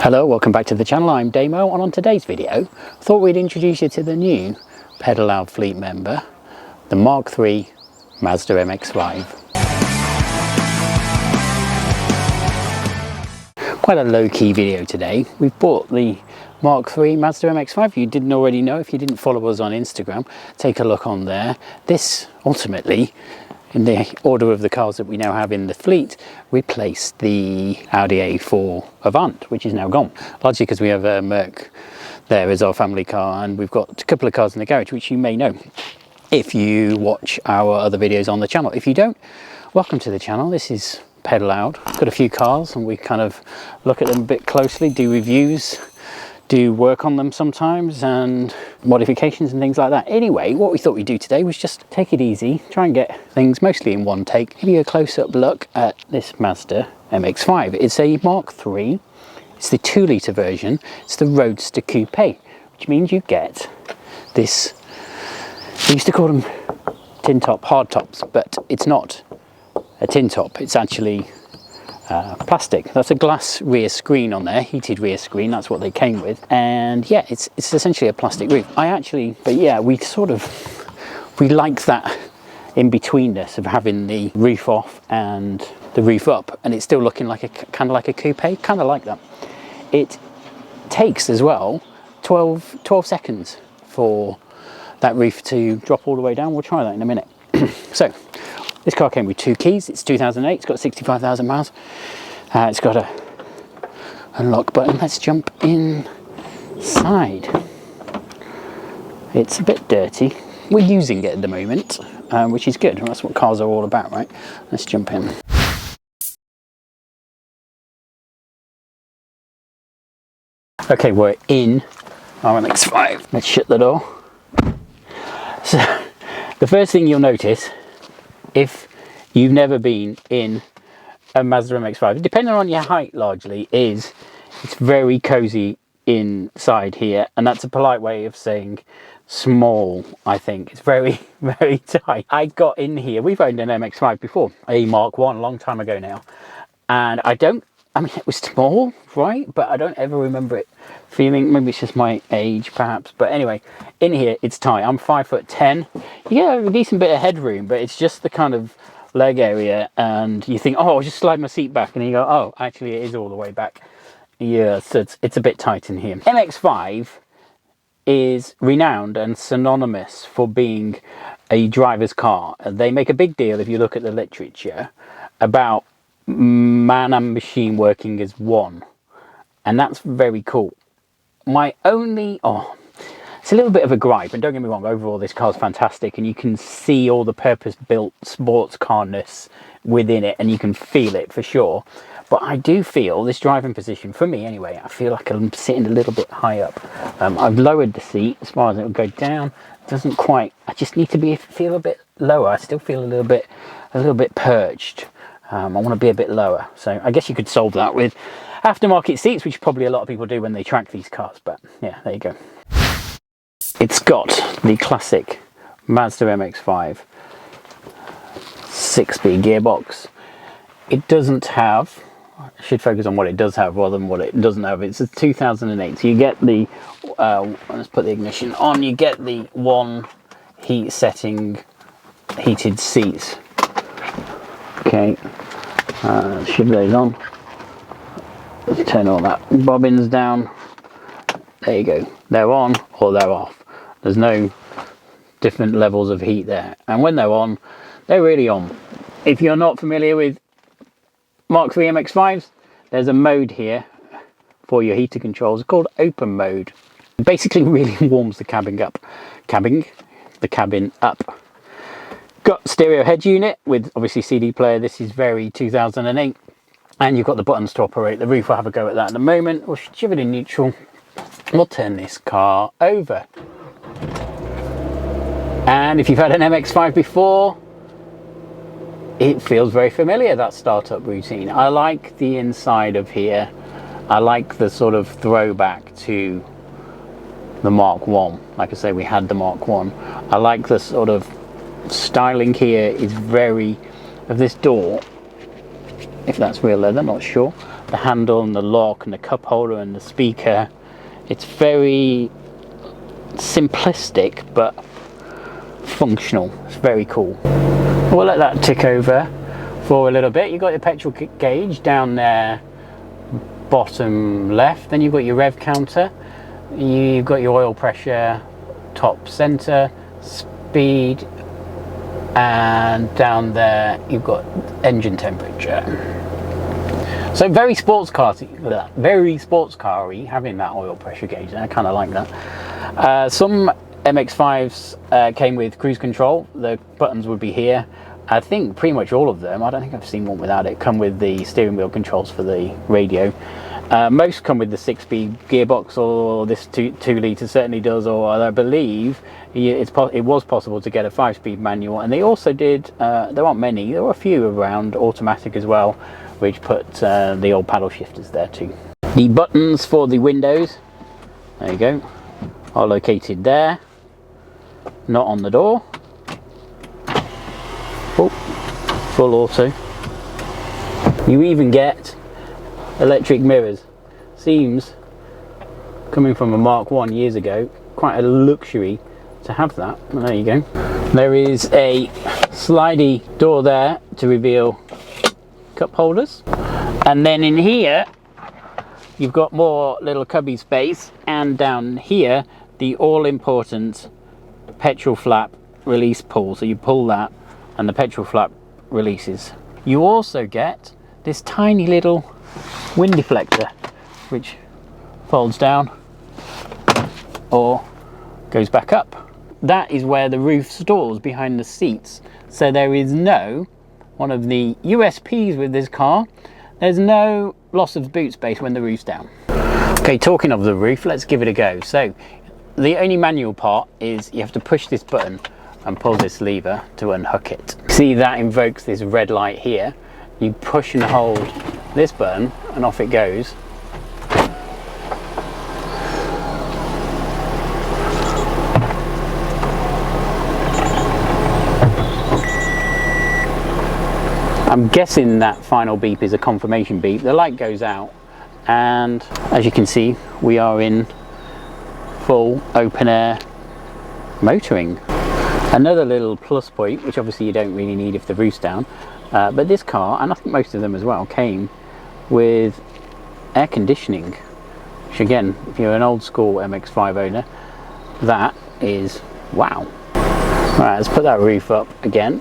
Hello, welcome back to the channel. I'm Damo, and on today's video I thought we'd introduce you to the new Pedal Loud fleet member, the Mark III Mazda MX5. Quite a low-key video today. We've bought the Mark III Mazda MX5. If you didn't already know, if you didn't follow us on Instagram, take a look on there. This ultimately, in the order of the cars that we now have in the fleet, replaced the Audi A4 Avant, which is now gone. Largely because we have a Merc there as our family car, and we've got a couple of cars in the garage, which you may know if you watch our other videos on the channel. If you don't, welcome to the channel. This is Pedal Loud. Got a few cars and we kind of look at them a bit closely, do reviews, do work on them sometimes, and modifications and things like that. Anyway, what we thought we'd do today was just take it easy, try and get things mostly in one take, give you a close-up look at this Mazda MX5. It's a Mark III, it's the 2-litre version, it's the Roadster Coupe, which means you get this, we used to call them tin top hardtops, but it's not a tin top, it's actually plastic. That's a glass rear screen on there, heated rear screen, that's what they came with. And yeah, it's essentially a plastic roof. But yeah, we like that in betweenness of having the roof off and the roof up, and it's still looking like a kind of like a coupe, kind of like that. It takes as well 12 seconds for that roof to drop all the way down. We'll try that in a minute. So this car came with 2 keys. It's 2008, it's got 65,000 miles. It's got a unlock button. Let's jump inside. It's a bit dirty. We're using it at the moment, which is good. That's what cars are all about, right? Let's jump in. Okay, we're in our MX5. Let's shut the door. So the first thing you'll notice, if you've never been in a Mazda MX5, depending on your height largely, is it's very cozy inside here, and that's a polite way of saying small. I think it's very, very tight. I got in here, we've owned an MX5 before, a Mark I, a long time ago now, and I mean it was small, right, but I don't ever remember it feeling, maybe it's just my age perhaps, but anyway, in here it's tight. I'm 5'10". You get a decent bit of headroom, but it's just the kind of leg area, and you think, oh, I'll just slide my seat back, and you go, oh, actually it is all the way back. Yeah, so it's a bit tight in here. MX5 is renowned and synonymous for being a driver's car. They make a big deal, if you look at the literature, about man and machine working as one, and that's very cool. My only, it's a little bit of a gripe, and don't get me wrong, overall this car's fantastic, and you can see all the purpose-built sports car-ness within it, and you can feel it for sure. But I do feel this driving position, for me anyway, I feel like I'm sitting a little bit high up. I've lowered the seat as far as it will go down. It doesn't quite, I just need to feel a bit lower. I still feel a little bit perched. I want to be a bit lower, so I guess you could solve that with aftermarket seats, which probably a lot of people do when they track these cars, but yeah, there you go. It's got the classic Mazda MX-5 6-speed gearbox. It doesn't have, I should focus on what it does have rather than what it doesn't have. It's a 2008, so you get the, let's put the ignition on, you get the 1 heat setting heated seats. Okay, shift those on. Let's turn all that bobbins down. There you go. They're on or they're off. There's no different levels of heat there. And when they're on, they're really on. If you're not familiar with Mark III MX5s, there's a mode here for your heater controls called open mode. It basically really warms the cabin up. Got stereo head unit with obviously CD player. This is very 2008, and you've got the buttons to operate the roof. We'll have a go at that in a moment. We'll shift it in neutral. We'll turn this car over, and if you've had an MX5 before, it feels very familiar, that startup routine. I like the inside of here. I like the sort of throwback to the Mark I. Like I say, we had the Mark I. I like the sort of styling here is very, of this door, if that's real leather, not sure, the handle and the lock and the cup holder and the speaker. It's very simplistic but functional. It's very cool. We'll let that tick over for a little bit. You've got your petrol gauge down there, bottom left. Then you've got your rev counter. You've got your oil pressure, top center, speed, and down there you've got engine temperature. So very sports car-y having that oil pressure gauge. I kind of like that. Some MX5s came with cruise control. The buttons would be here. I think pretty much all of them, I don't think I've seen one without it, come with the steering wheel controls for the radio. Most come with the 6-speed gearbox, or this 2 litre certainly does, or I believe it was possible to get a 5-speed manual. And they also did, there aren't many, there were a few around automatic as well, which put the old paddle shifters there too. The buttons for the windows, there you go, are located there, not on the door. Oh, full auto. You even get electric mirrors. Seems, coming from a Mark 1 years ago, quite a luxury to have that. Well, there you go. There is a slidey door there to reveal cup holders, and then in here you've got more little cubby space, and down here the all-important petrol flap release pull. So you pull that and the petrol flap releases. You also get this tiny little wind deflector which folds down or goes back up. That is where the roof stores, behind the seats. So there is no, one of the USPs with this car, there's no loss of boot space when the roof's down. Okay, talking of the roof, let's give it a go. So the only manual part is you have to push this button and pull this lever to unhook it. See, that invokes this red light here. You push and hold this button and off it goes. I'm guessing that final beep is a confirmation beep. The light goes out, and as you can see, we are in full open air motoring. Another little plus point, which obviously you don't really need if the roof's down, but this car, and I think most of them as well, came with air conditioning, which again, if you're an old school MX5 owner, that is wow. Right, let's put that roof up again,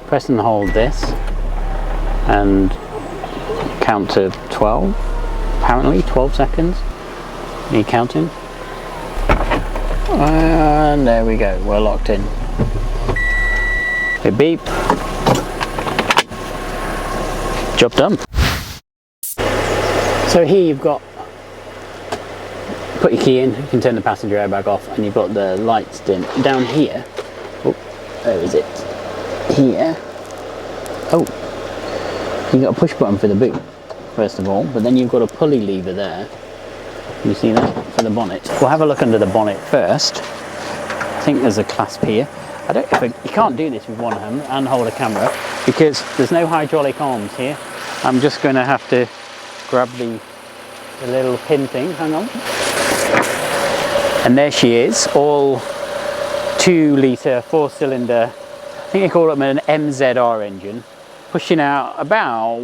press and hold this, and count to 12, apparently 12 seconds, need counting, and there we go, we're locked in. Beep beep. Job done. So here you've got, put your key in, you can turn the passenger airbag off, and you've got the lights dim. Down here, oh, where is it? Here. Oh, you've got a push button for the boot, first of all, but then you've got a pulley lever there. You see that? For the bonnet. We'll have a look under the bonnet first. I think there's a clasp here. You can't do this with one hand and hold a camera because there's no hydraulic arms here. I'm just going to have to grab the little pin thing, hang on. And there she is, all 2 litre, 4-cylinder, I think they call it an MZR engine, pushing out about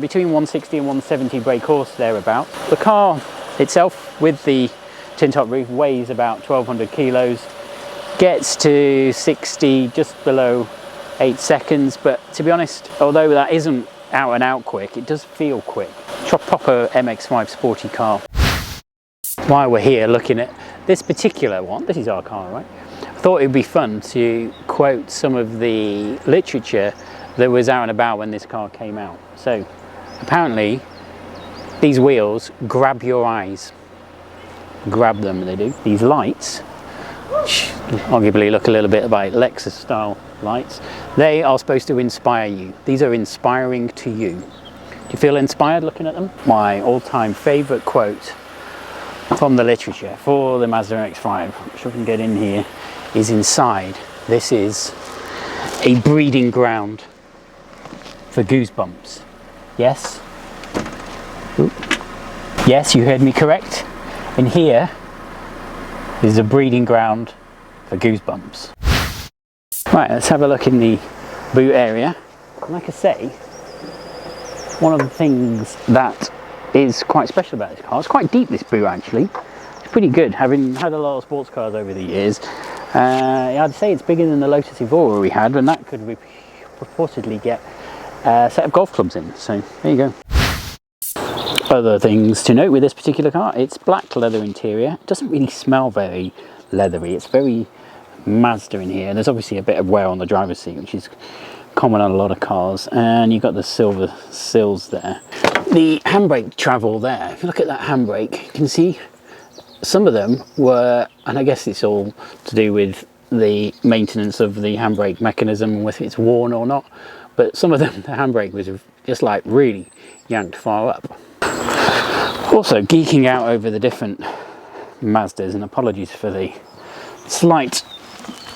between 160 and 170 brake horse thereabout. The car itself with the tin top roof weighs about 1200 kilos. Gets to 60 just below 8 seconds, but to be honest, although that isn't out and out quick, it does feel quick. Proper MX5 sporty car. While we're here looking at this particular one, this is our car, right? I thought it would be fun to quote some of the literature that was out and about when this car came out. So apparently these wheels grab your eyes. Grab them, they do. These lights, which arguably look a little bit like Lexus style lights, they are supposed to inspire you. These are inspiring to you. Do you feel inspired looking at them? My all-time favourite quote from the literature for the Mazda MX5, which I can get in here, is inside. This is a breeding ground for goosebumps. Yes, Yes, you heard me correct. In here is a breeding ground for goosebumps. Right, let's have a look in the boot area. Like I say, one of the things that is quite special about this car, it's quite deep, this boot actually. It's pretty good, having had a lot of sports cars over the years. I'd say it's bigger than the Lotus Evora we had, and that could purportedly get a set of golf clubs in, so there you go. Other things to note with this particular car, it's black leather interior. It doesn't really smell very leathery, it's very Mazda in here. There's obviously a bit of wear on the driver's seat, which is common on a lot of cars, and you've got the silver sills there. The handbrake travel there, if you look at that handbrake, you can see some of them were, and I guess it's all to do with the maintenance of the handbrake mechanism, whether it's worn or not, but some of them, the handbrake was just like really yanked far up. Also geeking out over the different Mazdas, and apologies for the slight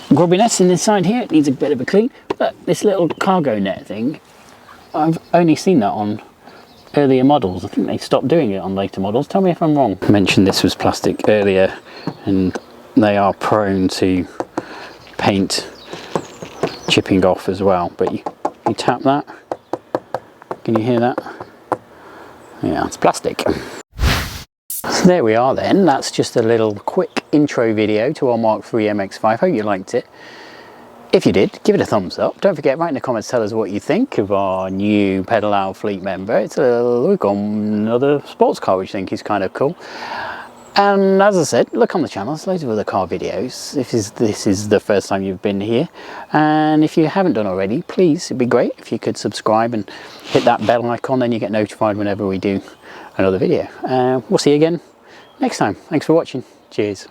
grubbiness in this side here, it needs a bit of a clean, but this little cargo net thing, I've only seen that on earlier models. I think they stopped doing it on later models. Tell me if I'm wrong. I mentioned this was plastic earlier, and they are prone to paint chipping off as well, but you tap that, can you hear that? Yeah, it's plastic. So there we are then, that's just a little quick intro video to our Mark III MX5. Hope you liked it. If you did, give it a thumbs up. Don't forget, write in the comments, tell us what you think of our new Pedal Out fleet member. We've got another sports car which I think is kind of cool. And as I said, look on the channel, there's loads of other car videos if this is the first time you've been here. And if you haven't done already, please, it'd be great if you could subscribe and hit that bell icon, then you get notified whenever we do another video. We'll see you again next time. Thanks for watching. Cheers.